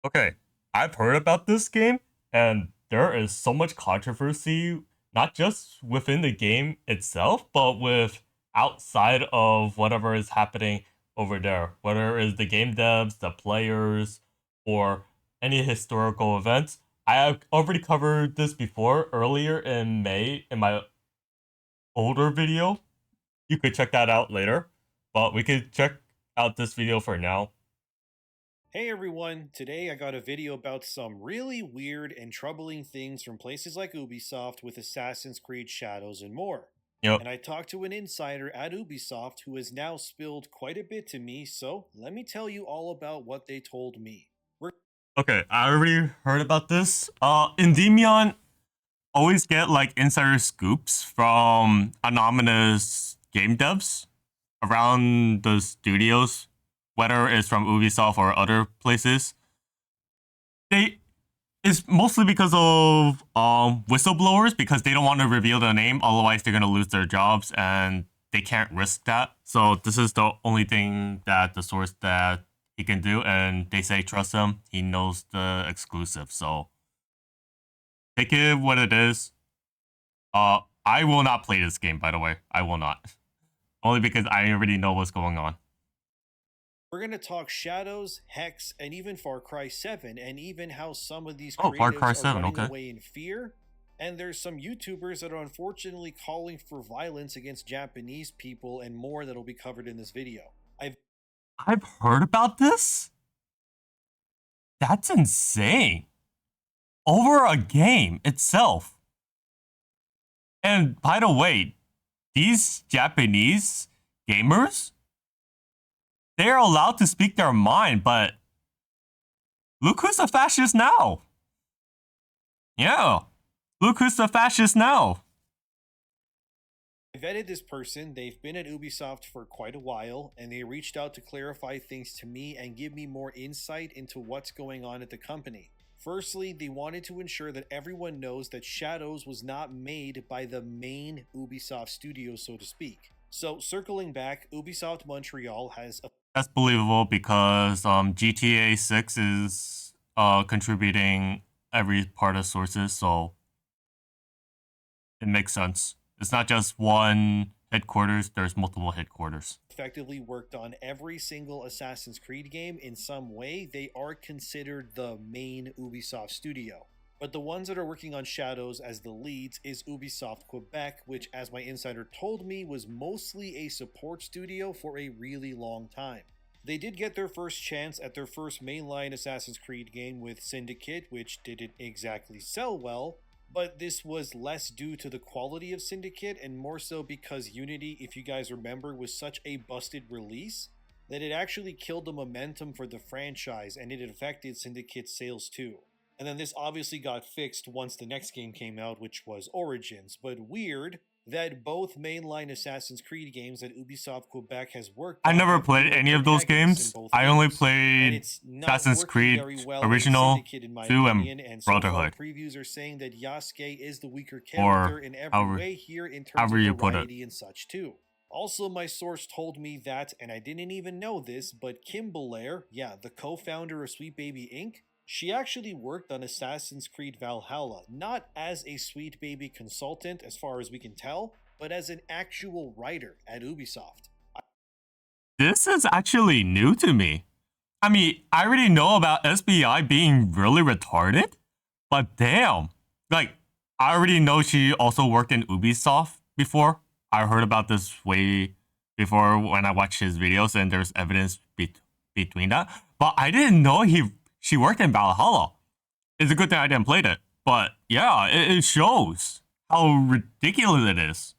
Okay, I've heard about this game, and there is so much controversy, not just within the game itself, but with outside of whatever is happening over there, whether it's the game devs, the players, or any historical events. I have already covered this before earlier in May in my older video. You could check that out later, but we could check out this video for now. Hey everyone, today I got a video about some really weird and troubling things from places like Ubisoft with Assassin's Creed Shadows and more. Yep. And I talked to an insider at Ubisoft who has now spilled quite a bit to me, so let me tell you all about what they told me. We're Okay, I already heard about this. Endymion always get like insider scoops from anonymous game devs around the studios, whether it's from Ubisoft or other places. They It's mostly because of whistleblowers because they don't want to reveal their name, otherwise they're gonna lose their jobs and they can't risk that. So this is the only thing that the source that he can do, and they say trust him. He knows the exclusive, so take it what it is. I will not play this game, by the way. I will not. Only because I already know what's going on. we're going to talk Shadows, Hex, and even Far Cry 7, and even how some of these Oh, Far Cry creatives are 7, running okay. away in fear. And there's some YouTubers that are unfortunately calling for violence against Japanese people and more that'll be covered in this video. I've heard about this? That's insane. Over a game itself. And by the way, these Japanese gamers, they're allowed to speak their mind, but look who's a fascist now. Yeah, look who's the fascist now. I vetted this person. They've been at Ubisoft for quite a while, and they reached out to clarify things to me and give me more insight into what's going on at the company. Firstly, they wanted to ensure that everyone knows that Shadows was not made by the main Ubisoft studio, so to speak. So, circling back, Ubisoft Montreal has a That's believable because GTA 6 is contributing every part of sources, so it makes sense. It's not just one headquarters, there's multiple headquarters. effectively worked on every single Assassin's Creed game in some way. They are considered the main Ubisoft studio. But the ones that are working on Shadows as the leads is Ubisoft Quebec, which, as my insider told me, was mostly a support studio for a really long time. They did get their first chance at their first mainline Assassin's Creed game with Syndicate, which didn't exactly sell well, but this was less due to the quality of Syndicate and more so because Unity, if you guys remember, was such a busted release that it actually killed the momentum for the franchise and it affected Syndicate's sales too. And then this obviously got fixed once the next game came out, which was Origins. But weird that both mainline Assassin's Creed games that Ubisoft Quebec has worked I on never have played dual any of those protagonists in games. both I only games. And played it's not Assassin's working Creed very well in Original Syndicate, in my 2 and opinion. And so far, Brotherhood, previews are saying that Yasuke is the weaker character or in every however, way here in terms however of you put it. variety and such too. Also, my source told me that, and I didn't even know this, but Kim Belair, yeah, the co-founder of Sweet Baby Inc., she actually worked on Assassin's Creed Valhalla, not as a Sweet Baby consultant as far as we can tell, but as an actual writer at Ubisoft. This is actually new to me. I mean, I already know about SBI being really retarded, but damn, like, I already know she also worked in Ubisoft before. I heard about this way before when I watched his videos, and there's evidence between that. But I didn't know she worked in Valhalla. It's a good thing I didn't play it. But yeah, it shows how ridiculous it is.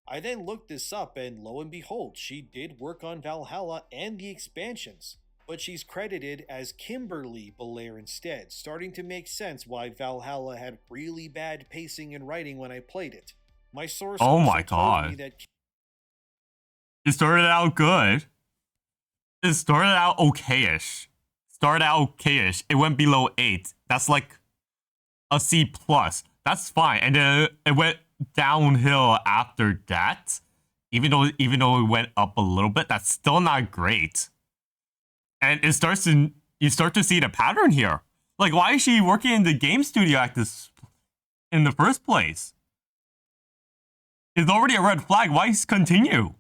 I then looked this up, and lo and behold, she did work on Valhalla and the expansions, but she's credited as Kimberly Belair instead, starting to make sense why Valhalla had really bad pacing and writing when I played it. My source Oh also my told me god. that It started out good. It started out okayish. Started out okayish. It went below 8. That's like a C plus. That's fine. And then it went downhill after that. Even though it went up a little bit, that's still not great. And it starts to you start to see the pattern here. Like, why is she working in the game studio at this in the first place? It's already a red flag. Why continue?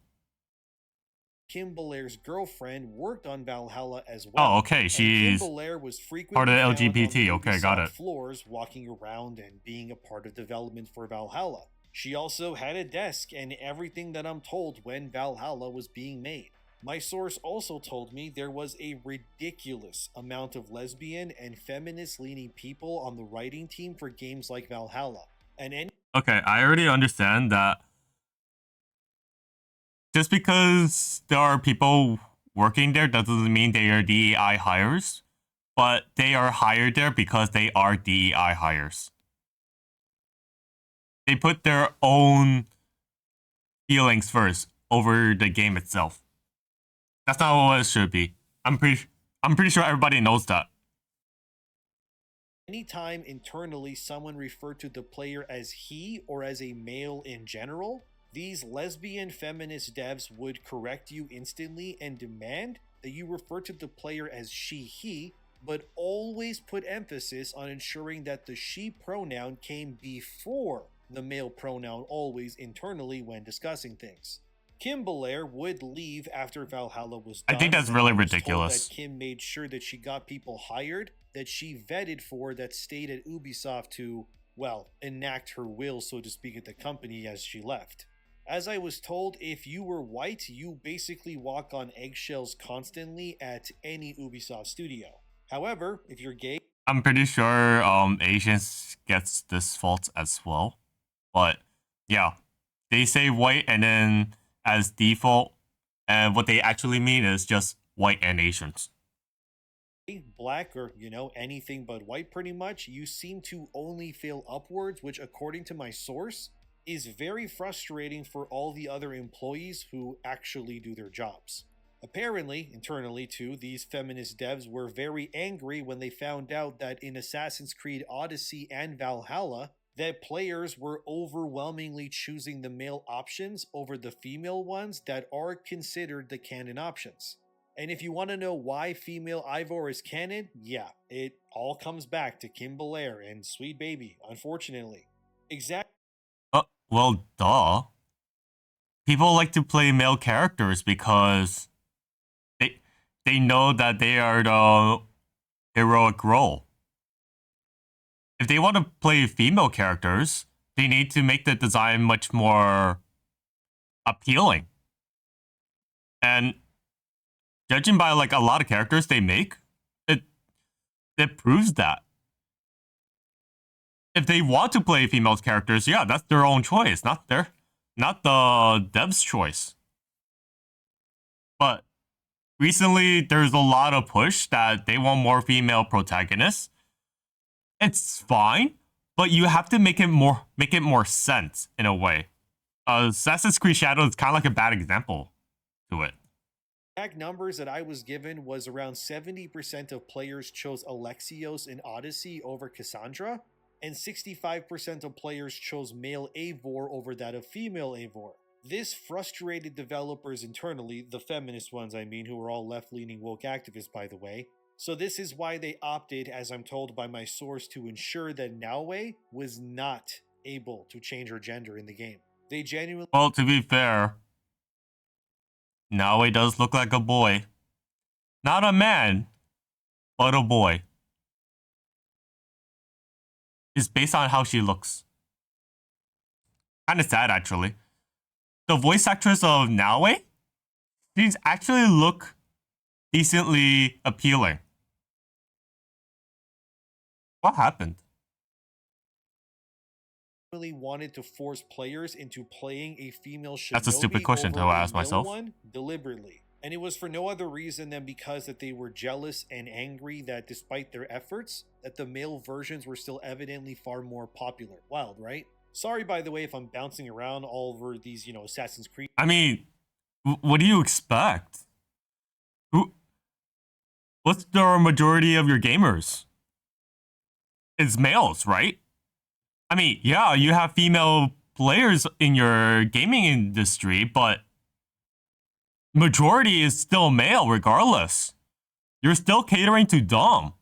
Kim Belair's girlfriend worked on Valhalla as well. Oh, okay. And Kim She's Belair was part frequently of found on LGBT. the Okay, got Ubisoft it. floors walking around and being a part of development for Valhalla. She also had a desk and everything that I'm told when Valhalla was being made. My source also told me there was a ridiculous amount of lesbian and feminist leaning people on the writing team for games like Valhalla. And any Okay, I already understand that just because there are people working there doesn't mean they are DEI hires, but they are hired there because they are DEI hires. They put their own feelings first over the game itself. That's not what it should be. I'm pretty sure everybody knows that. Anytime internally someone referred to the player as he or as a male in general, these lesbian feminist devs would correct you instantly and demand that you refer to the player as she, he, but always put emphasis on ensuring that the she pronoun came before the male pronoun, always internally when discussing things. Kim Belair would leave after Valhalla was done. I think that's and really I was told ridiculous. that Kim made sure that she got people hired that she vetted for that stayed at Ubisoft to, well, enact her will, so to speak, at the company as she left. As I was told, if you were white, you basically walk on eggshells constantly at any Ubisoft studio. However, if you're gay, I'm pretty sure Asians gets this fault as well. But yeah, they say white and then as default, and what they actually mean is just white and Asians. black, or anything but white pretty much, you seem to only fail upwards, which according to my source is very frustrating for all the other employees who actually do their jobs. Apparently, internally too, these feminist devs were very angry when they found out that in Assassin's Creed Odyssey and Valhalla, that players were overwhelmingly choosing the male options over the female ones that are considered the canon options. And if you want to know why female Ivor is canon, yeah, it all comes back to Kim Belair and Sweet Baby, unfortunately. Exactly. Well, duh. People like to play male characters because they know that they are the heroic role. If they want to play female characters, they need to make the design much more appealing. And judging by like a lot of characters they make, it proves that. If they want to play female characters, yeah, that's their own choice, not the dev's choice. But recently there's a lot of push that they want more female protagonists. It's fine, but you have to make it more sense in a way. Assassin's Creed Shadows is kind of like a bad example to it. Exact numbers that I was given was around 70% of players chose Alexios in Odyssey over Cassandra, and 65% of players chose male Eivor over that of female Eivor. This frustrated developers internally, the feminist ones I mean, who were all left-leaning woke activists by the way. So this is why they opted, as I'm told by my source, to ensure that Naoe was not able to change her gender in the game. They genuinely... Well, to be fair, Naoe does look like a boy. Not a man, but a boy. It's based on how she looks. Kind of sad, actually. The voice actress of Naoe, she's actually look decently appealing. What happened? Really wanted to force players into playing a female shinobi. That's a stupid question to ask myself. One deliberately. And it was for no other reason than because that they were jealous and angry that despite their efforts, that the male versions were still evidently far more popular. Wild, right? Sorry, by the way, if I'm bouncing around all over these, Assassin's Creed. I mean, what do you expect? What's the majority of your gamers? It's males, right? I mean, yeah, you have female players in your gaming industry, but majority is still male regardless. You're still catering to dom.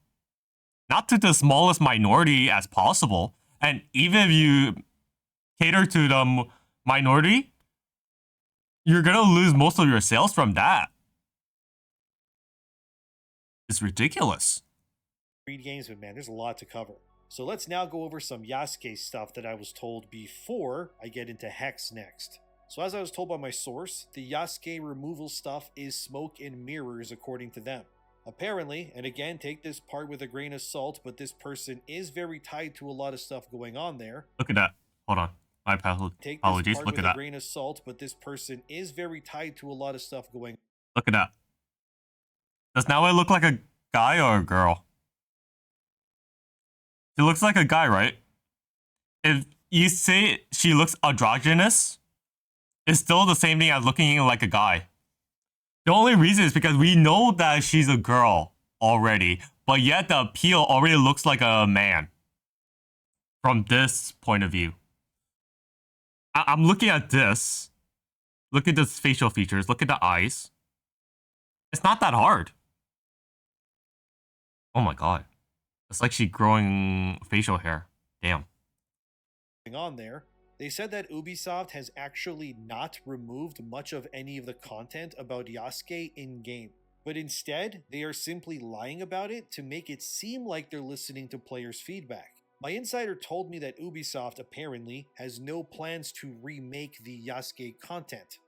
not to the smallest minority as possible. And even if you cater to the minority, you're gonna lose most of your sales from that. It's ridiculous. Creed games, but man, there's a lot to cover. So let's now go over some Yasuke stuff that I was told before I get into Hex next. So as I was told by my source, the Yasuke removal stuff is smoke and mirrors according to them. Apparently, and again take this part with a grain of salt, but this person is very tied to a lot of stuff going on there. Look at that. Hold on. My apologies. Look at that. Grain of salt, but this person is very tied to a lot of stuff going. Look at that. Does now it look like a guy or a girl? It looks like a guy, right? If you say she looks androgynous, it's still the same thing as looking like a guy. The only reason is because we know that she's a girl already, but yet the appeal already looks like a man. From this point of view. I'm looking at this. Look at the facial features. Look at the eyes. It's not that hard. Oh my god. It's like she's growing facial hair. Damn. On there, they said that Ubisoft has actually not removed much of any of the content about Yasuke in-game, but instead, they are simply lying about it to make it seem like they're listening to players' feedback. My insider told me that Ubisoft apparently has no plans to remake the Yasuke content.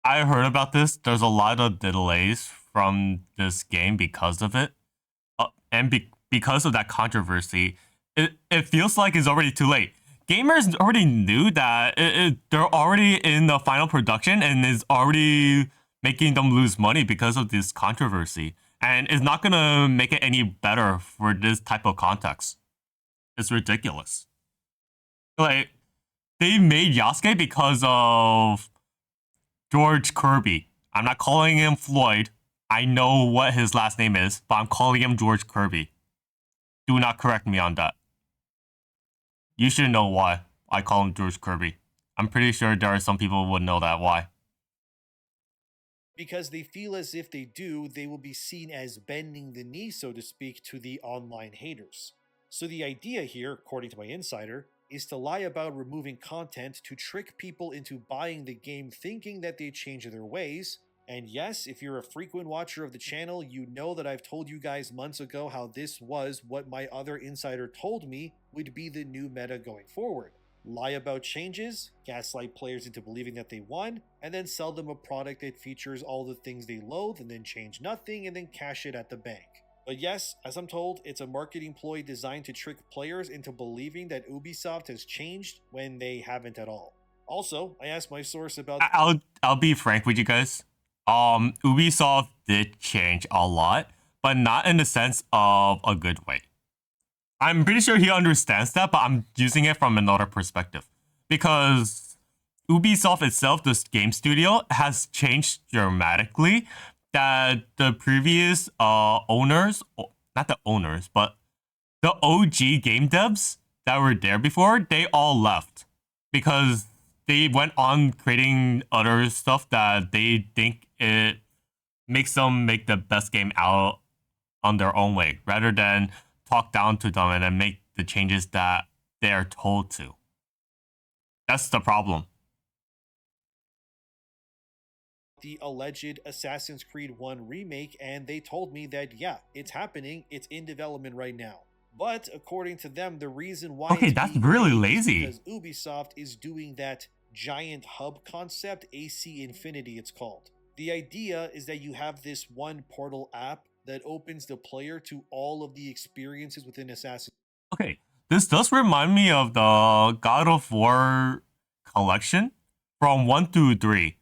I heard about this. There's a lot of delays from this game because of it. Because of that controversy, it feels like it's already too late. Gamers already knew that they're already in the final production and is already making them lose money because of this controversy. And it's not going to make it any better for this type of context. It's ridiculous. Like, they made Yasuke because of George Kirby. I'm not calling him Floyd. I know what his last name is, but I'm calling him George Kirby. Do not correct me on that. You should know why I call him George Kirby. I'm pretty sure there are some people who would know that why. Because they feel as if they do, they will be seen as bending the knee, so to speak, to the online haters. So the idea here, according to my insider, is to lie about removing content to trick people into buying the game thinking that they change their ways. And yes, if you're a frequent watcher of the channel, you know that I've told you guys months ago how this was what my other insider told me would be the new meta going forward. Lie about changes, gaslight players into believing that they won, and then sell them a product that features all the things they loathe and then change nothing and then cash it at the bank. But yes, as I'm told, it's a marketing ploy designed to trick players into believing that Ubisoft has changed when they haven't at all. Also, I asked my source about... I'll be frank with you guys. Ubisoft did change a lot, but not in the sense of a good way. I'm pretty sure he understands that, but I'm using it from another perspective. Because Ubisoft itself, this game studio, has changed dramatically. That the previous owners, not the owners, but the OG game devs that were there before, they all left. Because they went on creating other stuff that they think it makes them make the best game out on their own way, rather than talk down to them and then make the changes that they're told to. That's the problem. The alleged Assassin's Creed 1 remake, and they told me that, yeah, it's happening, it's in development right now. But according to them, the reason why that's really lazy. Because Ubisoft is doing that giant hub concept, AC Infinity it's called. The idea is that you have this one portal app that opens the player to all of the experiences within Assassin's. Okay, this does remind me of the God of War collection from 1 through 3.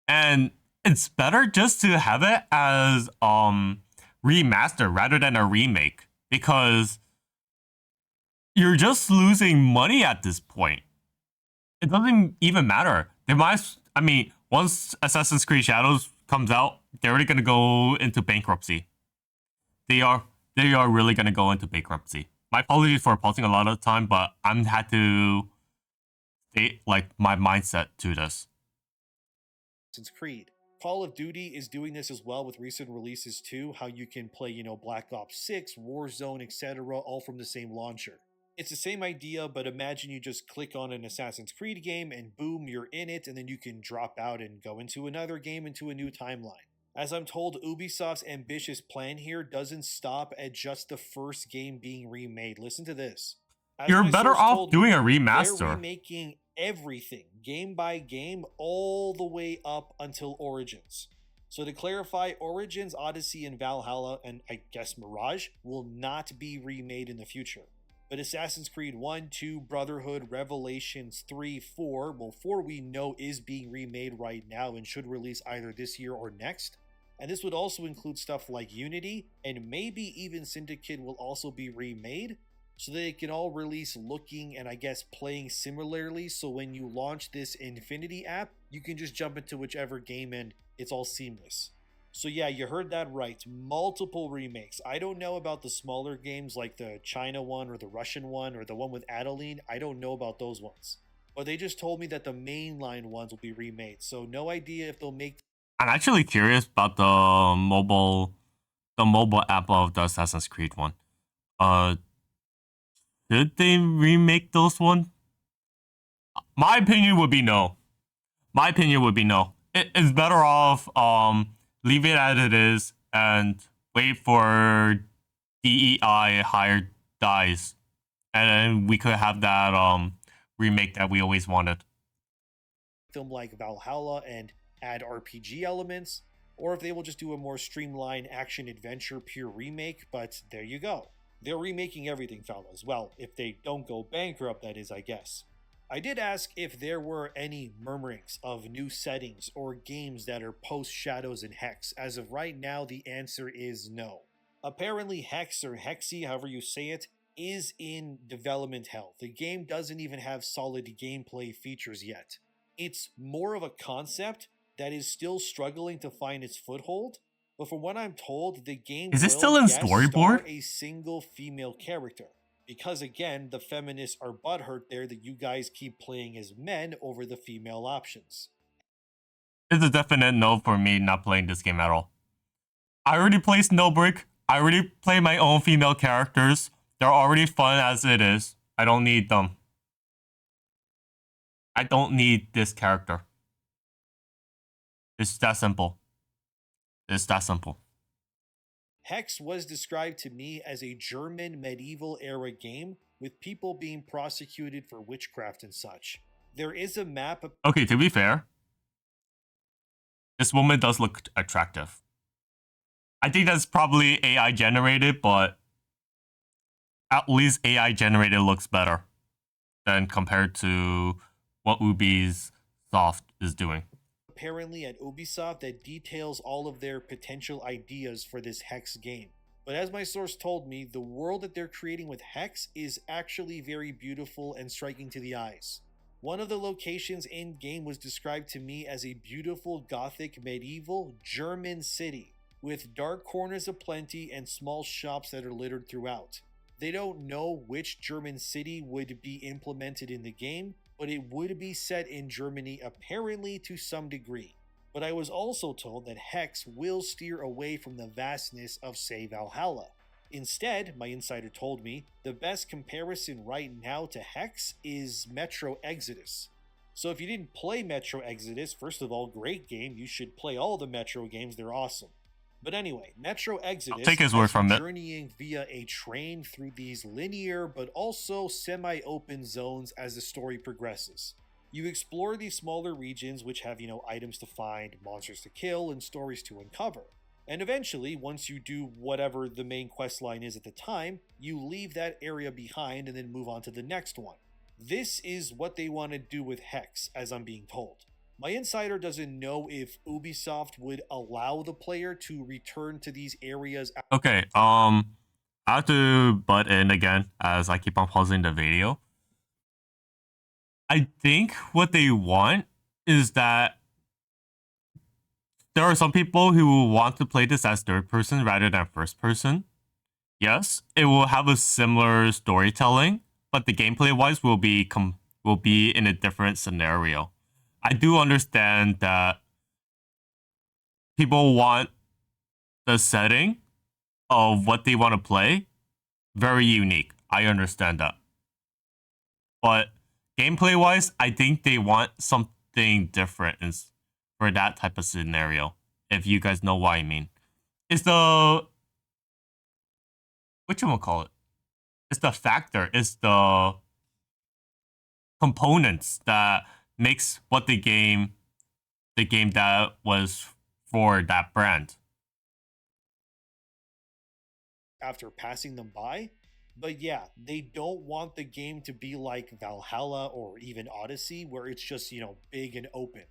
And it's better just to have it as remaster rather than a remake, because you're just losing money at this point. It doesn't even matter. They might, I mean, once Assassin's Creed Shadows comes out, they're already gonna go into bankruptcy. They are really gonna go into bankruptcy. My apologies for pausing a lot of time, but I'm had to state like my mindset to this. Assassin's Creed. Call of Duty is doing this as well with recent releases too, how you can play, Black Ops 6, Warzone, etc., all from the same launcher. It's the same idea, but imagine you just click on an Assassin's Creed game and boom, you're in it, and then you can drop out and go into another game into a new timeline. As I'm told, Ubisoft's ambitious plan here doesn't stop at just the first game being remade. Listen to this. As You're my better source off told doing a me, they're remaster. remaking everything, game by game, all the way up until Origins. So to clarify, Origins, Odyssey, and Valhalla, and I guess Mirage, will not be remade in the future. But Assassin's Creed 1, 2, Brotherhood, Revelations 3, 4, well, 4 we know is being remade right now and should release either this year or next. And this would also include stuff like Unity, and maybe even Syndicate will also be remade, so they can all release looking and I guess playing similarly, so when you launch this Infinity app, you can just jump into whichever game and it's all seamless. So yeah, you heard that right. Multiple remakes. I don't know about the smaller games like the China one or the Russian one or the one with Adeline. I don't know about those ones. But they just told me that the mainline ones will be remade. So no idea if they'll make... I'm actually curious about the mobile app of the Assassin's Creed one. Should they remake those one? My opinion would be no. It's better off leave it as it is and wait for DEI higher dies, and then we could have that remake that we always wanted. Film like Valhalla and add RPG elements, or if they will just do a more streamlined action adventure pure remake, but there you go. They're remaking everything, fellas. Well, if they don't go bankrupt, that is, I guess. I did ask if there were any murmurings of new settings or games that are post Shadows and Hex. As of right now, the answer is no. Apparently Hex or Hexy, however you say it, is in development hell. The game doesn't even have solid gameplay features yet. It's more of a concept that is still struggling to find its foothold, but from what I'm told, the game Is it will still in guest star storyboard? a single female character. Because again, the feminists are butthurt there that you guys keep playing as men over the female options. It's a definite no for me not playing this game at all. I already play Snowbrick. I already play my own female characters. They're already fun as it is. I don't need them. I don't need this character. It's that simple. Hex was described to me as a German medieval era game with people being prosecuted for witchcraft and such. There is a map. Okay, to be fair, this woman does look attractive. I think that's probably AI generated, but at least AI generated looks better than compared to what Ubisoft is doing. Apparently at Ubisoft that details all of their potential ideas for this Hex game. But as my source told me, the world that they're creating with Hex is actually very beautiful and striking to the eyes. One of the locations in-game was described to me as a beautiful gothic medieval German city, with dark corners aplenty and small shops that are littered throughout. They don't know which German city would be implemented in the game, but it would be set in Germany apparently to some degree. But I was also told that Hex will steer away from the vastness of, say, Valhalla. Instead, my insider told me, the best comparison right now to Hex is Metro Exodus. So if you didn't play Metro Exodus, first of all, great game, you should play all the Metro games, they're awesome. But anyway, Metro Exodus, I'll take his word from it. Journeying via a train through these linear but also semi-open zones as the story progresses. You explore these smaller regions which have, items to find, monsters to kill, and stories to uncover. And eventually, once you do whatever the main quest line is at the time, you leave that area behind and then move on to the next one. This is what they want to do with Hex, as I'm being told. My insider doesn't know if Ubisoft would allow the player to return to these areas. Okay, I have to butt in again as I keep on pausing the video. I think what they want is that there are some people who want to play this as third person rather than first person. Yes, it will have a similar storytelling, but the gameplay wise will be in a different scenario. I do understand that people want the setting of what they want to play very unique. I understand that. But gameplay wise, I think they want something different for that type of scenario. If you guys know what I mean. It's the whatchamacallit? It's the factor, it's the components that makes what the game that was for that brand. After passing them by. But yeah, they don't want the game to be like Valhalla or even Odyssey, where it's just, big and open.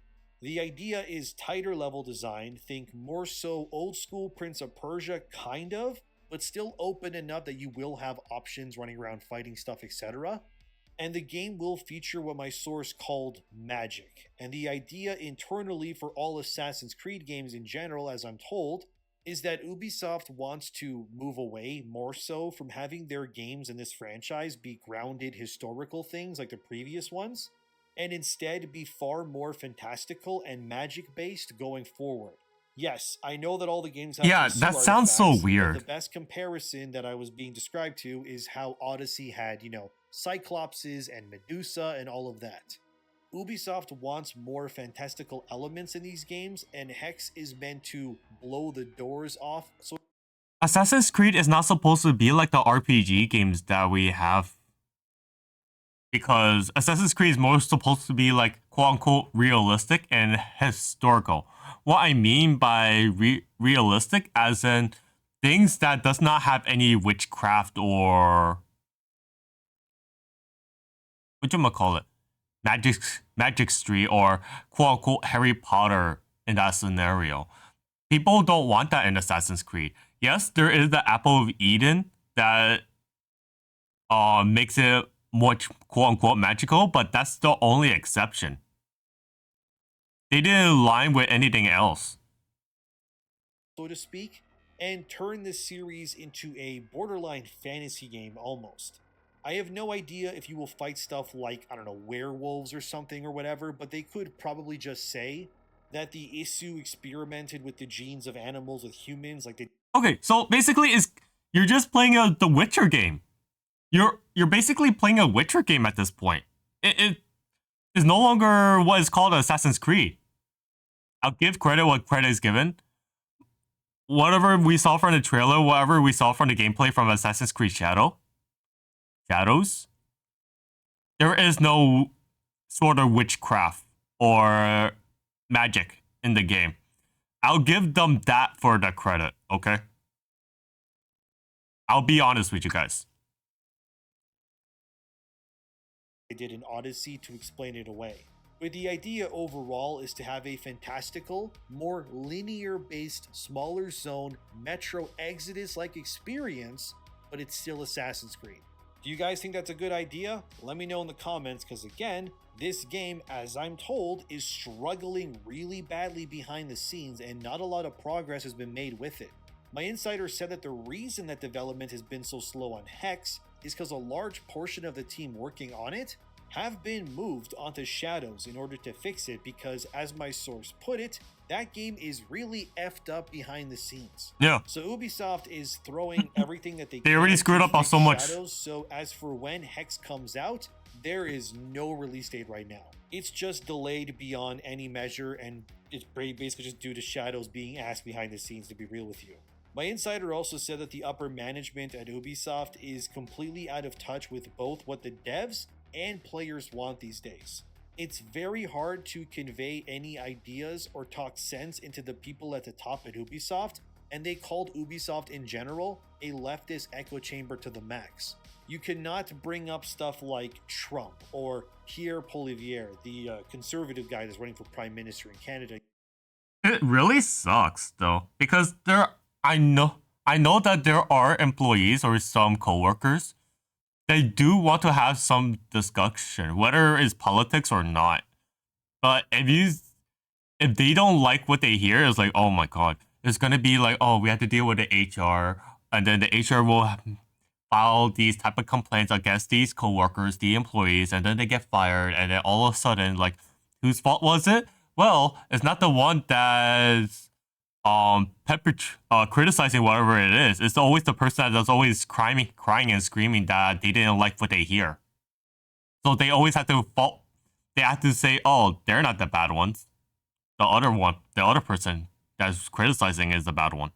The idea is tighter level design, think more so old school Prince of Persia, kind of, but still open enough that you will have options running around fighting stuff, etc. And the game will feature what my source called magic. And the idea internally for all Assassin's Creed games in general, as I'm told, is that Ubisoft wants to move away more so from having their games in this franchise be grounded historical things like the previous ones, and instead be far more fantastical and magic based going forward. Yes, I know that all the games have Yeah, that sounds so weird. the best comparison that I was being described to is how Odyssey had, Cyclopses and Medusa and all of that. Ubisoft wants more fantastical elements in these games, and Hex is meant to blow the doors off. So Assassin's Creed is not supposed to be like the RPG games that we have. Because Assassin's Creed is more supposed to be like quote unquote realistic and historical. What I mean by realistic as in things that does not have any witchcraft or whatchamacallit, magicry or quote unquote Harry Potter in that scenario. People don't want that in Assassin's Creed. Yes, there is the Apple of Eden that makes it more quote unquote magical, but that's the only exception. They didn't align with anything else, so to speak, and turn this series into a borderline fantasy game almost. I have no idea if you will fight stuff like, I don't know, werewolves or something or whatever, but they could probably just say that the Isu experimented with the genes of animals with humans, like they. Okay, so basically, you're just playing the Witcher game. You're basically playing a Witcher game at this point. It is no longer what is called Assassin's Creed. I'll give credit what credit is given. Whatever we saw from the trailer, whatever we saw from the gameplay from Assassin's Creed Shadows, there is no sort of witchcraft or magic in the game. I'll give them that for the credit, okay? I'll be honest with you guys. They did in Odyssey to explain it away. But the idea overall is to have a fantastical, more linear based, smaller zone, Metro Exodus like experience, but it's still Assassin's Creed. Do you guys think that's a good idea? Let me know in the comments, because again, this game, as I'm told, is struggling really badly behind the scenes and not a lot of progress has been made with it. My insider said that the reason that development has been so slow on Hex is because a large portion of the team working on it have been moved onto Shadows in order to fix it, because as my source put it, that game is really effed up behind the scenes. Yeah. So Ubisoft is throwing everything that they already screwed up on so much. Shadows, so as for when Hex comes out, there is no release date right now. It's just delayed beyond any measure, and it's basically just due to Shadows being asked behind the scenes, to be real with you. My insider also said that the upper management at Ubisoft is completely out of touch with both what the devs and players want these days. It's very hard to convey any ideas or talk sense into the people at the top at Ubisoft, and they called Ubisoft in general a leftist echo chamber to the max. You cannot bring up stuff like Trump or Pierre Poilievre, the conservative guy that's running for prime minister in Canada. It really sucks though, because I know that there are employees or some coworkers they do want to have some discussion, whether it's politics or not. But if they don't like what they hear, it's like, oh my god, it's gonna be like, oh, we have to deal with the HR, and then the HR will file these type of complaints against these coworkers, the employees, and then they get fired, and then all of a sudden, like, whose fault was it? Well, it's not the one that's criticizing whatever it is. It's always the person that's always crying and screaming that they didn't like what they hear. So they always have to fault. They have to say, "Oh, they're not the bad ones. The other person that's criticizing is the bad one."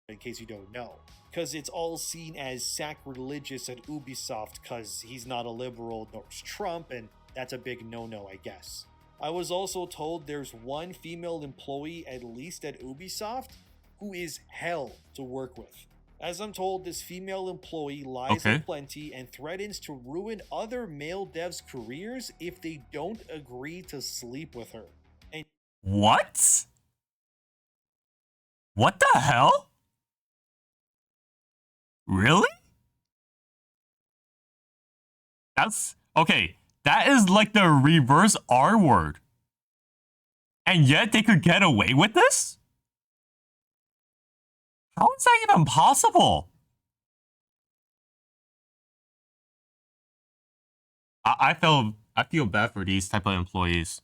In case you don't know. Because it's all seen as sacrilegious at Ubisoft because he's not a liberal nor is Trump, and that's a big no-no, I guess. I was also told there's one female employee, at least at Ubisoft, who is hell to work with. As I'm told, this female employee lies Okay. aplenty and threatens to ruin other male devs' careers if they don't agree to sleep with her. And What? What the hell? Really? That's okay. That is like the reverse R word. And yet they could get away with this? How is that even possible? I feel bad for these type of employees.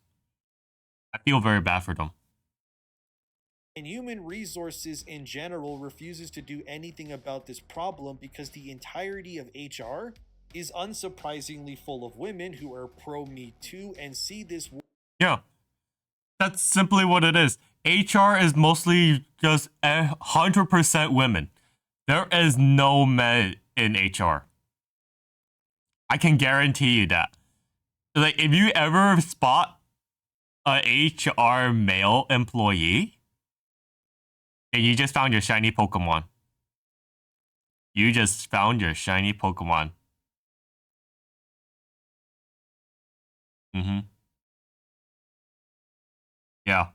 I feel very bad for them. And human resources in general refuses to do anything about this problem because the entirety of HR is unsurprisingly full of women who are pro Me Too and see this. Yeah, that's simply what it is. HR is mostly just 100% women. There is no men in HR. I can guarantee you that. Like, if you ever spot a HR male employee, and you just found your shiny Pokemon. You just found your shiny Pokemon. Mm-hmm. Yeah.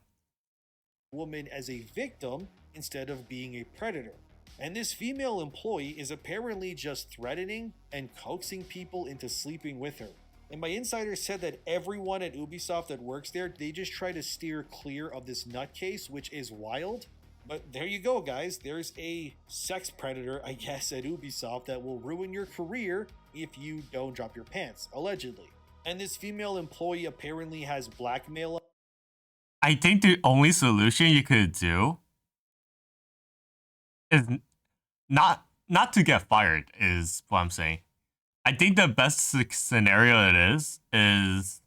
Woman as a victim instead of being a predator. And this female employee is apparently just threatening and coaxing people into sleeping with her. And my insider said that everyone at Ubisoft that works there, they just try to steer clear of this nutcase, which is wild. But there you go, guys. There's a sex predator, I guess, at Ubisoft that will ruin your career if you don't drop your pants, allegedly. And this female employee apparently has blackmail. I think the only solution you could do is not to get fired is what I'm saying. I think the best scenario it is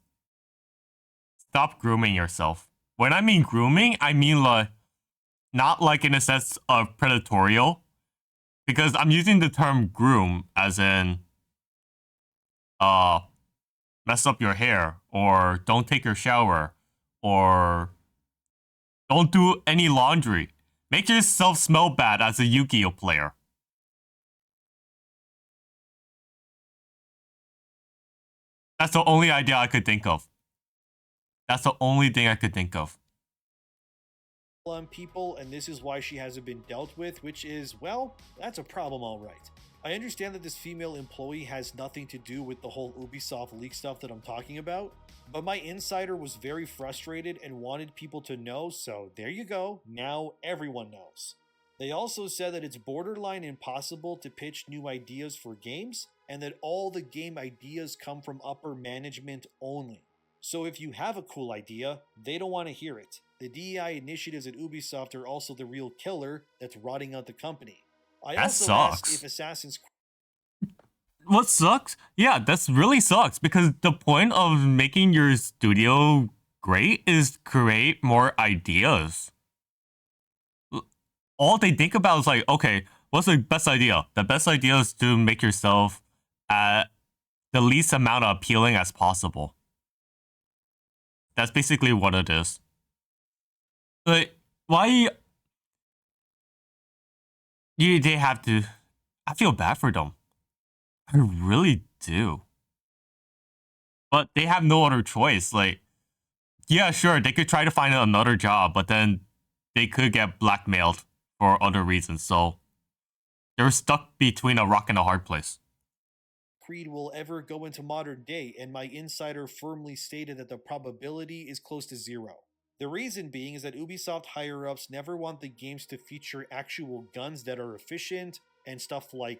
stop grooming yourself. When I mean grooming, I mean like not like in a sense of predatorial, because I'm using the term groom as in uh mess up your hair or don't take your shower or don't do any laundry. Make yourself smell bad as a Yu-Gi-Oh player. That's the only idea I could think of. That's the only thing I could think of. On people, and this is why she hasn't been dealt with, which is, well, that's a problem, all right. I understand that this female employee has nothing to do with the whole Ubisoft leak stuff that I'm talking about, but my insider was very frustrated and wanted people to know, so there you go, now everyone knows. They also said that it's borderline impossible to pitch new ideas for games, and that all the game ideas come from upper management only. So if you have a cool idea, they don't want to hear it. The DEI initiatives at Ubisoft are also the real killer that's rotting out the company. I That also asked sucks. if Assassin's What sucks? Yeah, that's really sucks because the point of making your studio great is create more ideas. All they think about is like, okay, what's the best idea? The best idea is to make yourself the least amount of appealing as possible. That's basically what it is. Like, why they have to? I feel bad for them. I really do. But they have no other choice. Like, yeah, sure, they could try to find another job, but then they could get blackmailed for other reasons. So they're stuck between a rock and a hard place. Creed will ever go into modern day, and my insider firmly stated that the probability is close to zero. The reason being is that Ubisoft higher ups never want the games to feature actual guns that are efficient and stuff like,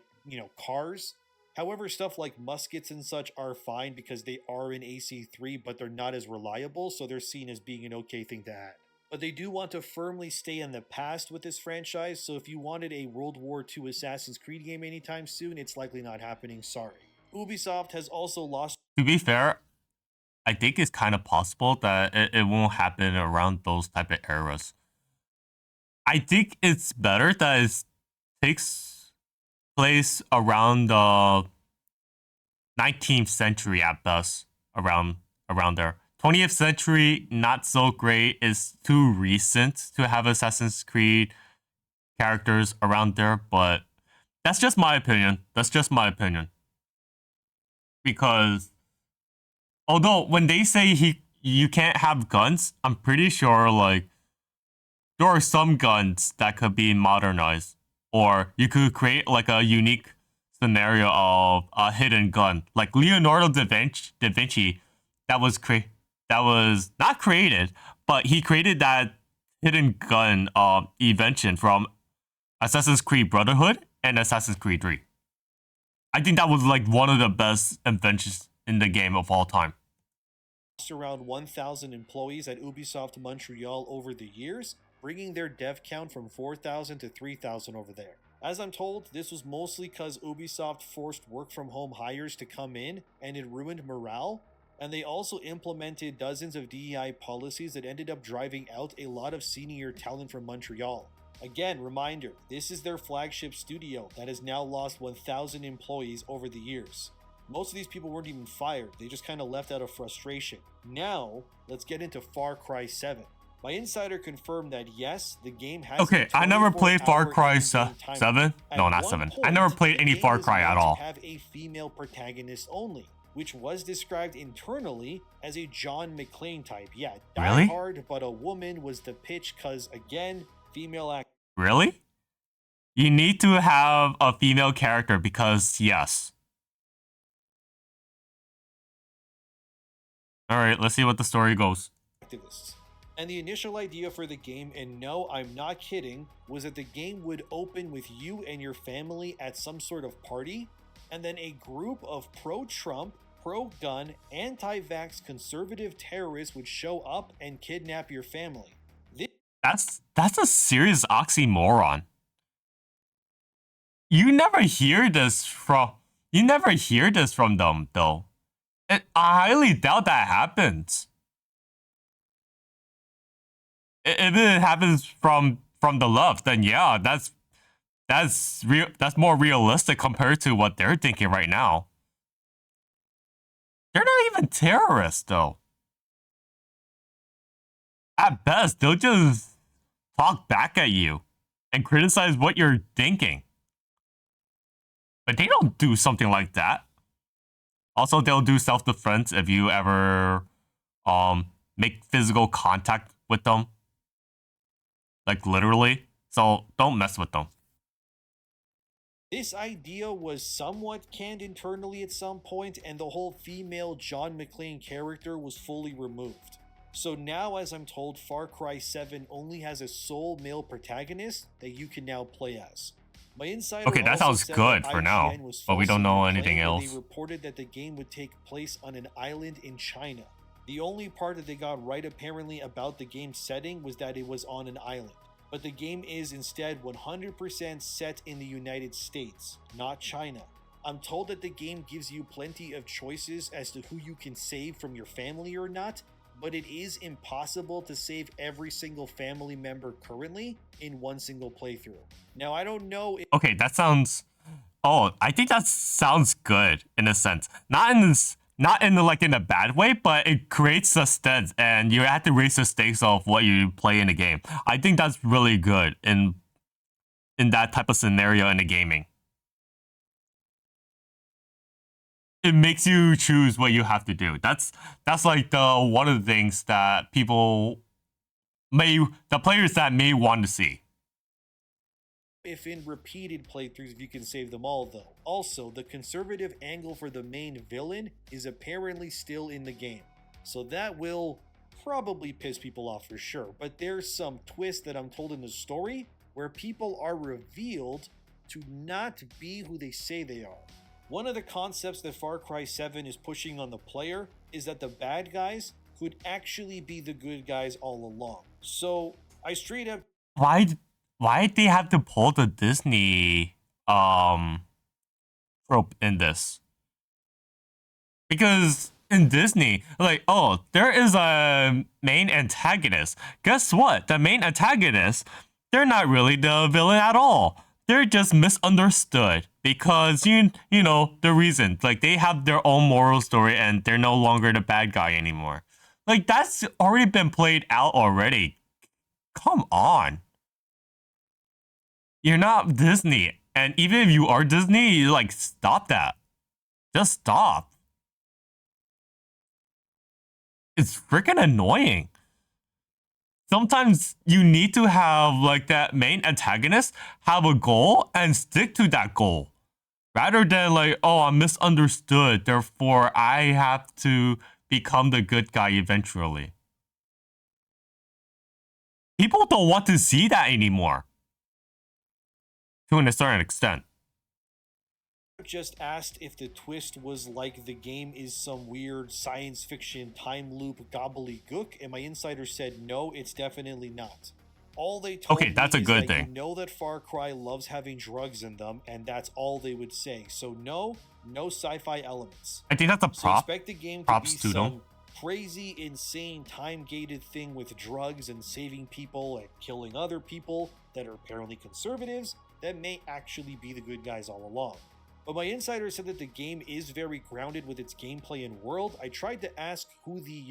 cars. However, stuff like muskets and such are fine because they are in AC3, but they're not as reliable, so they're seen as being an okay thing to add. But they do want to firmly stay in the past with this franchise, so if you wanted a World War II Assassin's Creed game anytime soon, it's likely not happening, sorry. Ubisoft has also lost. To be fair, I think it's kind of possible that it won't happen around those type of eras. I think it's better that it takes place around the 19th century at best, around there. 20th century, not so great. It's too recent to have Assassin's Creed characters around there, but that's just my opinion. Because although when they say you can't have guns, I'm pretty sure like there are some guns that could be modernized, or you could create like a unique scenario of a hidden gun, like Leonardo da Vinci, that was not created, but he created that hidden gun invention from Assassin's Creed Brotherhood and Assassin's Creed 3. I think that was like one of the best inventions in the game of all time. Around 1,000 employees at Ubisoft Montreal over the years, bringing their dev count from 4,000 to 3,000 over there. As I'm told, this was mostly because Ubisoft forced work from home hires to come in and it ruined morale, and they also implemented dozens of DEI policies that ended up driving out a lot of senior talent from Montreal. Again, reminder, this is their flagship studio that has now lost 1,000 employees over the years. Most of these people weren't even fired, they just kind of left out of frustration. Now, let's get into Far Cry 7. My insider confirmed that yes, the game has. Okay, I never played Far Cry 7. No, not 7. I never played any Far Cry at all. Have a female protagonist only, which was described internally as a John McClane type. Yeah, die hard, but a woman was the pitch because, again, female act. Really? You need to have a female character because, yes. Alright, let's see what the story goes. Activists. And the initial idea for the game, and no, I'm not kidding, was that the game would open with you and your family at some sort of party, and then a group of pro-Trump, pro-gun, anti-vax conservative terrorists would show up and kidnap your family. That's a serious oxymoron. You never hear this from them though. I highly doubt that happens. If it happens from the left, then yeah, that's more realistic compared to what they're thinking right now. They're not even terrorists though. At best, they'll just talk back at you and criticize what you're thinking. But they don't do something like that. Also, they'll do self-defense if you ever make physical contact with them. Like literally. So don't mess with them. This idea was somewhat canned internally at some point, and the whole female John McClane character was fully removed. So now, as I'm told, Far Cry 7 only has a sole male protagonist that you can now play as. My insider okay, that sounds good for now, but we don't know anything else. They reported that the game would take place on an island in China. The only part that they got right apparently about the game's setting was that it was on an island. But the game is instead 100% set in the United States, not China. I'm told that the game gives you plenty of choices as to who you can save from your family or not, but it is impossible to save every single family member currently in one single playthrough. Now, I don't know if... Okay, that sounds... Oh, I think that sounds good in a sense. Not in a bad way, but it creates suspense and you have to raise the stakes of what you play in the game. I think that's really good in that type of scenario in the gaming. It makes you choose what you have to do. That's like one of the things that the players that may want to see. If in repeated playthroughs, if you can save them all though. Also, the conservative angle for the main villain is apparently still in the game. So that will probably piss people off for sure. But there's some twist that I'm told in the story where people are revealed to not be who they say they are. One of the concepts that Far Cry 7 is pushing on the player is that the bad guys could actually be the good guys all along. So I straight up Why why they have to pull the Disney trope in this? Because in Disney, like, oh, there is a main antagonist. Guess what? The main antagonist, they're not really the villain at all. They're just misunderstood because you know the reason. Like they have their own moral story and they're no longer the bad guy anymore. Like that's already been played out already. Come on. You're not Disney. And even if you are Disney, you like stop that. Just stop. It's freaking annoying. Sometimes you need to have like that main antagonist have a goal and stick to that goal rather than like, oh, I'm misunderstood, therefore I have to become the good guy eventually. People don't want to see that anymore to a certain extent. just asked if the twist was like the game is some weird science fiction time loop gobbledygook, and my insider said no, it's definitely not. All they told Okay, me that's a is good that you thing. know that Far Cry loves having drugs in them, and that's all they would say. So no, no sci-fi elements. I think that's a So expect the game to be props to them. some crazy, insane, time-gated thing with drugs and saving people and killing other people that are apparently conservatives that may actually be the good guys all along. But my insider said that the game is very grounded with its gameplay and world. I tried to ask who the,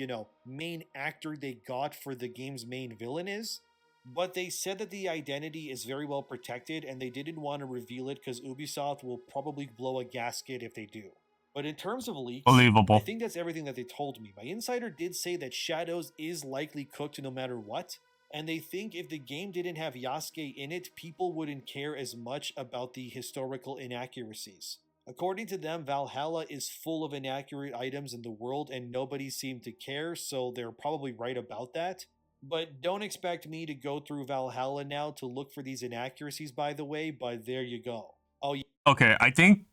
main actor they got for the game's main villain is, but they said that the identity is very well protected and they didn't want to reveal it because Ubisoft will probably blow a gasket if they do. But in terms of leaks, I Believable. think that's everything that they told me. My insider did say that Shadows is likely cooked no matter what, and they think if the game didn't have Yasuke in it, people wouldn't care as much about the historical inaccuracies. According to them, Valhalla is full of inaccurate items in the world and nobody seemed to care, so they're probably right about that. But don't expect me to go through Valhalla now to look for these inaccuracies, by the way, but there you go. Oh, yeah. Okay, I think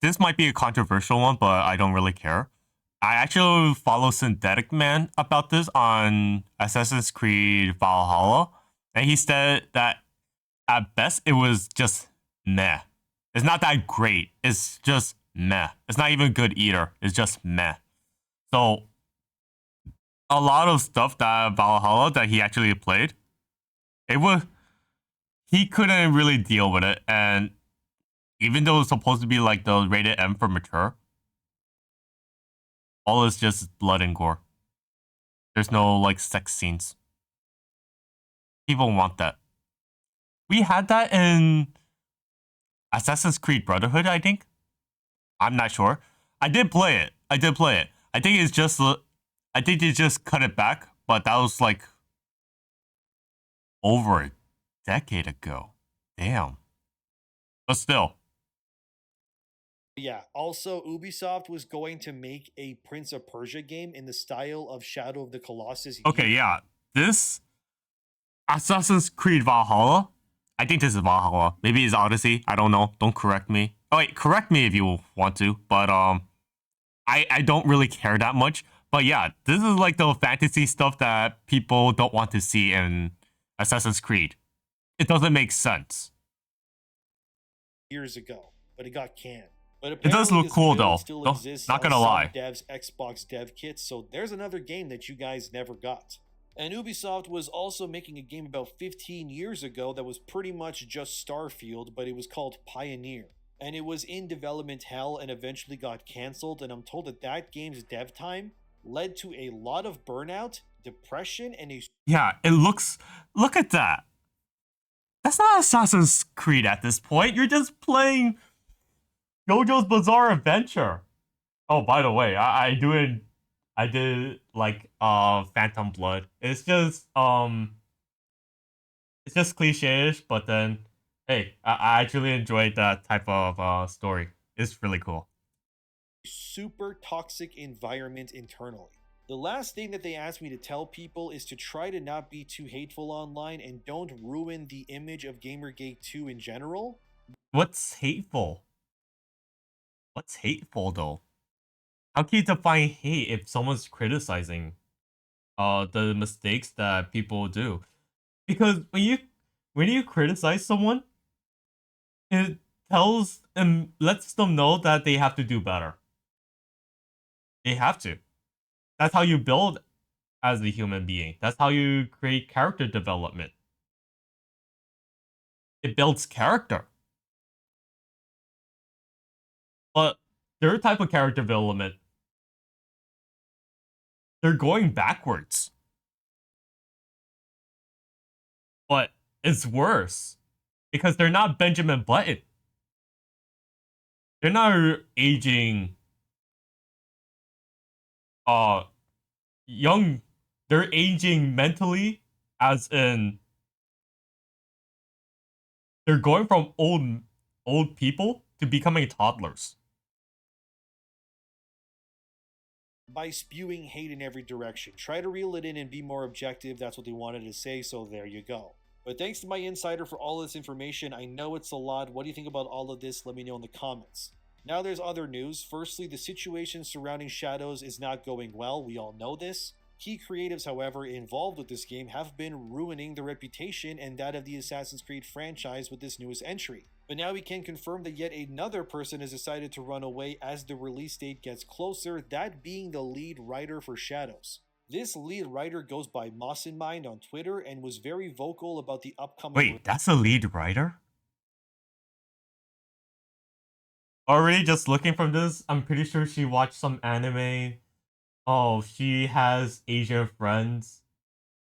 this might be a controversial one, but I don't really care. I actually follow Synthetic Man about this on Assassin's Creed Valhalla, and he said that at best it was just meh. It's not that great. It's just meh. It's not even good either. It's just meh. So a lot of stuff that Valhalla that he actually played, it was he couldn't really deal with it, and even though it's supposed to be like the rated M for mature, all is just blood and gore. There's no like sex scenes. People want that. We had that in Assassin's Creed Brotherhood, I think. I'm not sure. I did play it. I did play it. I think it's just I think they just cut it back, but that was like over a decade ago. Damn. But still. Yeah, also, Ubisoft was going to make a Prince of Persia game in the style of Shadow of the Colossus. Okay, yeah. This Assassin's Creed Valhalla. I think this is Valhalla. Maybe it's Odyssey. I don't know. Don't correct me. Oh wait, correct me if you want to. But I don't really care that much. But yeah, this is like the fantasy stuff that people don't want to see in Assassin's Creed. It doesn't make sense. Years ago, but it got canned. But It does apparently, look this cool build though. still No, exists not on gonna some lie. devs' Xbox dev kits, so there's another game that you guys never got. And Ubisoft was also making a game about 15 years ago that was pretty much just Starfield, but it was called Pioneer. And it was in development hell and eventually got cancelled, and I'm told that that game's dev time led to a lot of burnout, depression, and a Yeah, it looks. Look at that. That's not Assassin's Creed at this point. You're just playing JoJo's Bizarre Adventure. Oh, by the way, I did like Phantom Blood. It's just cliche-ish, but then hey, I actually enjoyed that type of story. It's really cool. super toxic environment internally. The last thing that they asked me to tell people is to try to not be too hateful online and don't ruin the image of Gamergate 2 in general. What's hateful? What's hateful though? How can you define hate if someone's criticizing? the mistakes that people do. Because when you criticize someone, it tells and lets them know that they have to do better. They have to. That's how you build as a human being. That's how you create character development. It builds character. But their type of character development, they're going backwards. But it's worse because they're not Benjamin Button. They're not aging uh young. They're aging mentally, as in they're going from old people to becoming toddlers. By spewing hate in every direction. Try to reel it in and be more objective. That's what they wanted to say, so there you go. But thanks to my insider for all this information. I know it's a lot. What do you think about all of this? Let me know in the comments. Now there's other news. Firstly, the situation surrounding Shadows is not going well. We all know this. Key creatives, however, involved with this game have been ruining the reputation and that of the Assassin's Creed franchise with this newest entry. But now we can confirm that yet another person has decided to run away as the release date gets closer, that being the lead writer for Shadows. This lead writer goes by Moss in Mind on Twitter and was very vocal about the upcoming. Wait, that's a lead writer? Already just looking from this, I'm pretty sure she watched some anime. Oh, she has Asian friends.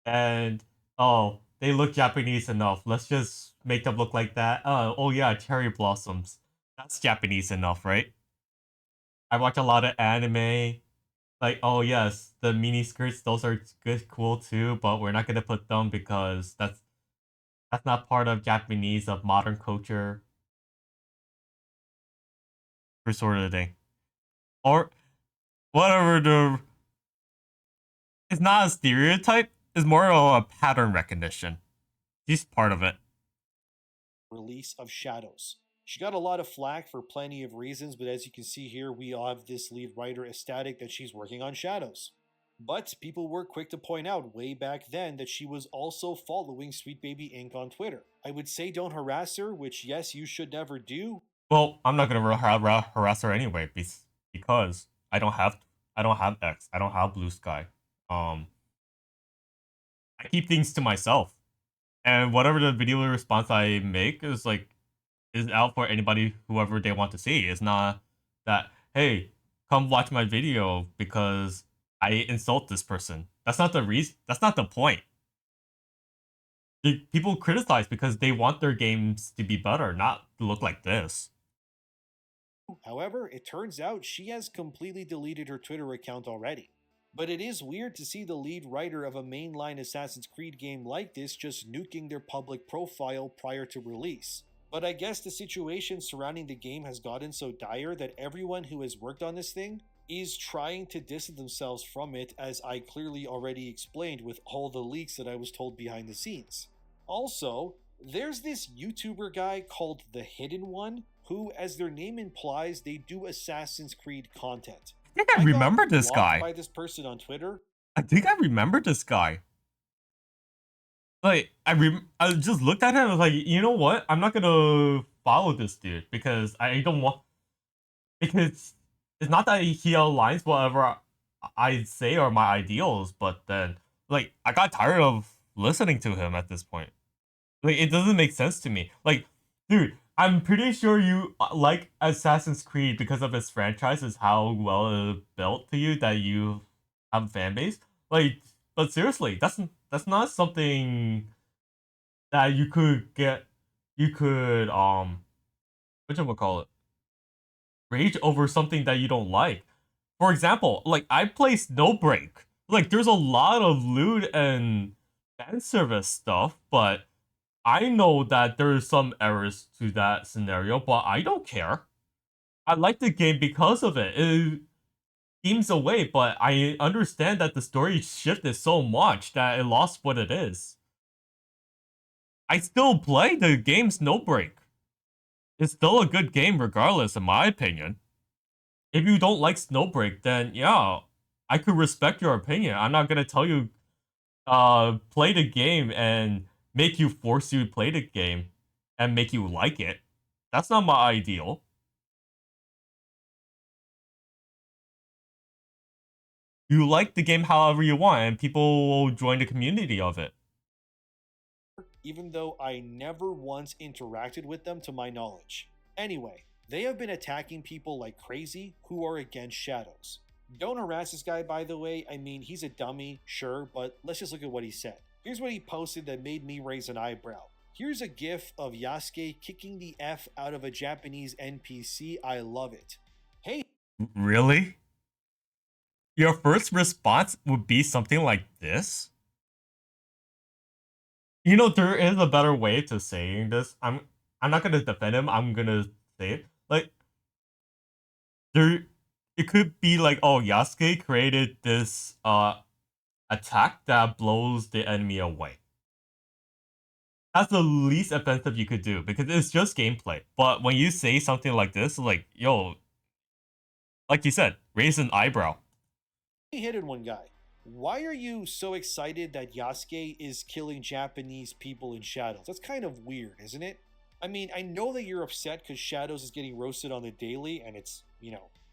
And oh, they look Japanese enough. Let's just make them look like that. Oh yeah, cherry blossoms. That's Japanese enough, right? I watch a lot of anime. Like, oh yes, the mini skirts, those are good, cool too, but we're not gonna put them because that's not part of Japanese of modern culture, or sort of thing. Or whatever the. It's not a stereotype. It's more of a pattern recognition. She's part of it. Release of Shadows. She got a lot of flack for plenty of reasons, but as you can see here, we all have this lead writer ecstatic that she's working on Shadows. But people were quick to point out way back then that she was also following Sweet Baby Inc. on Twitter. I would say don't harass her, which yes, you should never do. Well, I'm not gonna harass her anyway because I don't have X. I don't have Blue Sky. I keep things to myself, and whatever the video response I make is out for anybody whoever they want to see. It's not that, hey, come watch my video because I insult this person. That's not the reason. That's not the point. People criticize because they want their games to be better, not to look like this. However, it turns out she has completely deleted her Twitter account already. But it is weird to see the lead writer of a mainline Assassin's Creed game like this just nuking their public profile prior to release. But I guess the situation surrounding the game has gotten so dire that everyone who has worked on this thing is trying to distance themselves from it, as I clearly already explained with all the leaks that I was told behind the scenes. Also, there's this YouTuber guy called The Hidden One, who, as their name implies, they do Assassin's Creed content. I think I remember got this blocked guy. by this person on Twitter. I think I remember this guy. Like, I just looked at him and was like, you know what? I'm not gonna follow this dude because I don't want. Because it's not that he aligns whatever I say or my ideals, but then, like, I got tired of listening to him at this point. Like, it doesn't make sense to me. Like, dude, I'm pretty sure you like Assassin's Creed because of its franchise, is how well it built to you that you have a fan base. Like, but seriously, that's not something that you could get. You could call it, rage over something that you don't like. For example, like I play Snowbreak. Like, there's a lot of loot and fan service stuff, but I know that there's some errors to that scenario, but I don't care. I like the game because of it. It seems away, but I understand that the story shifted so much that it lost what it is. I still play the game Snowbreak. It's still a good game regardless, in my opinion. If you don't like Snowbreak, then yeah, I could respect your opinion. I'm not gonna tell you play the game and make you force you to play the game and make you like it. That's not my ideal. You like the game however you want, and people will join the community of it. Even though I never once interacted with them to my knowledge. Anyway, they have been attacking people like crazy who are against Shadows. Don't harass this guy, by the way. I mean, he's a dummy, sure, but let's just look at what he said. Here's what he posted that made me raise an eyebrow. Here's a gif of Yasuke kicking the F out of a Japanese NPC. I love it. Hey, Really? Your first response would be something like this? You know, there is a better way to saying this. I'm not gonna defend him. I'm gonna say it. Like there, it could be like, oh, Yasuke created this attack that blows the enemy away. That's the least offensive you could do because it's just gameplay. But when you say something like this, like, yo, like you said, raise an eyebrow. hidden one guy. Why are you so excited that Yasuke is killing Japanese people in Shadows? That's kind of weird, isn't it? I mean, I know that you're upset because Shadows is getting roasted on the daily and it's,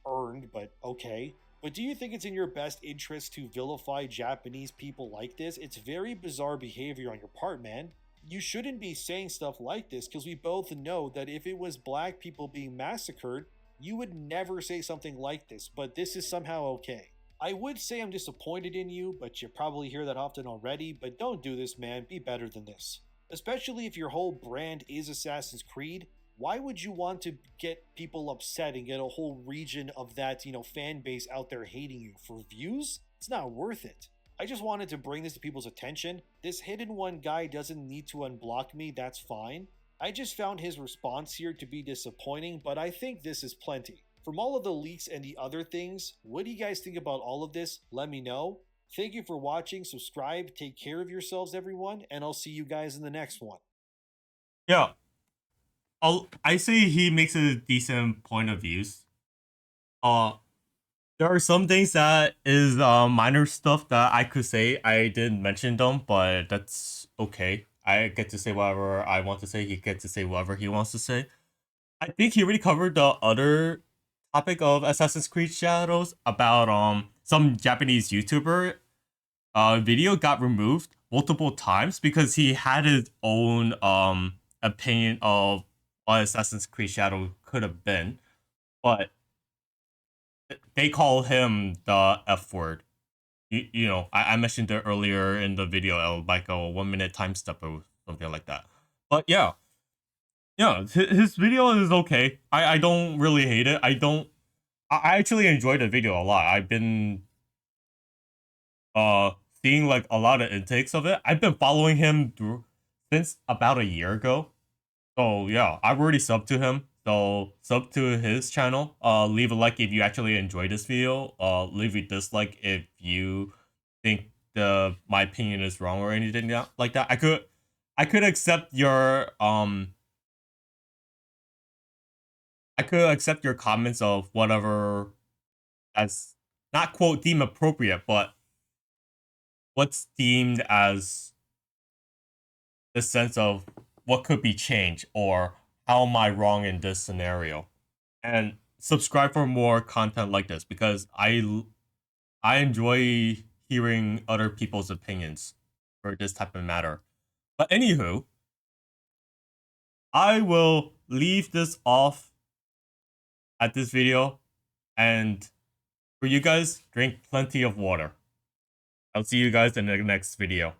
earned, but okay. But do you think it's in your best interest to vilify Japanese people like this? It's very bizarre behavior on your part, man. You shouldn't be saying stuff like this because we both know that if it was black people being massacred, you would never say something like this, but this is somehow okay. I would say I'm disappointed in you, but you probably hear that often already, but don't do this, man. Be better than this. Especially if your whole brand is Assassin's Creed, why would you want to get people upset and get a whole region of that, fan base out there hating you for views? It's not worth it. I just wanted to bring this to people's attention. This hidden one guy doesn't need to unblock me, that's fine. I just found his response here to be disappointing, but I think this is plenty. From all of the leaks and the other things, what do you guys think about all of this? Let me know. Thank you for watching, subscribe, take care of yourselves everyone, and I'll see you guys in the next one. Yeah, I say he makes a decent point of views. Uh, there are some things that is minor stuff that I could say. I didn't mention them, but that's okay. I get to say whatever I want to say. He gets to say whatever he wants to say. I think he already covered the other topic of Assassin's Creed Shadows about some Japanese YouTuber video got removed multiple times because he had his own opinion of what Assassin's Creed Shadow could have been, but they call him the F word. I mentioned it earlier in the video, like a 1 minute time step or something like that. But yeah, his video is okay. I don't really hate it. I actually enjoyed the video a lot. I've been seeing like a lot of intakes of it. I've been following him since about a year ago. So yeah, I've already subbed to him. So sub to his channel. Leave a like if you actually enjoyed this video. Leave a dislike if you think the my opinion is wrong or anything like that. I could accept your I could accept your comments of whatever as not quote deemed appropriate, but what's deemed as the sense of what could be changed or how am I wrong in this scenario? And subscribe for more content like this because I enjoy hearing other people's opinions for this type of matter. But anywho, I will leave this off at this video and for you guys, drink plenty of water. I'll see you guys in the next video.